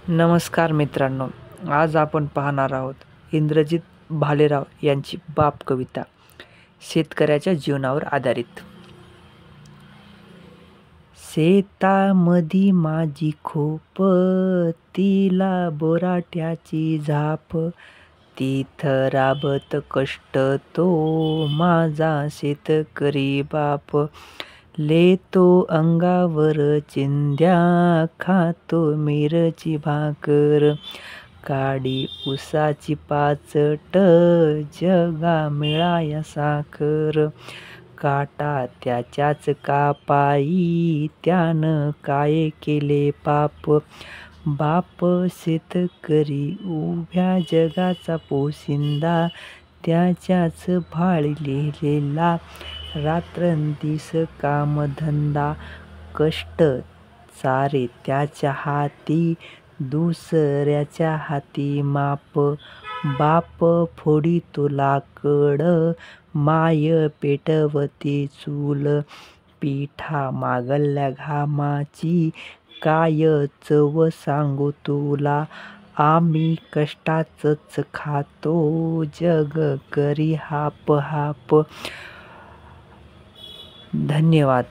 नमस्कार मित्रांनो, आज आपण पाहणार आहोत इंद्रजित भालेराव यांची बाप कविता शेतकऱ्याच्या जीवनावर आधारित. शेतामधी माझी खोप, तिला बोराट्याची झाप, तिथं राबत कष्ट तो माझा शेतकरी बाप. लेतो अंगावर चिंध्या, खातो मिरची भाकर, काडी उसाची पाचट, जगा मिळाया साखर. काटा त्याच्याच कापाई, त्यानं काय केले पाप. बाप शेतकरी उभ्या जगाचा पोशिंदा, त्याच्याच भाळलेला रात्रंदिस कामधंदा. कष्ट सारे त्याच्या हाती, दुसऱ्याच्या हाती माप. बाप फोडितो लाकड, माय पेटवते चूल. पिठा मागल्या घामाची, काय चव सांगू तुला. आम्ही कष्टाचंच खातो, जग करी हाप हाप. धन्यवाद.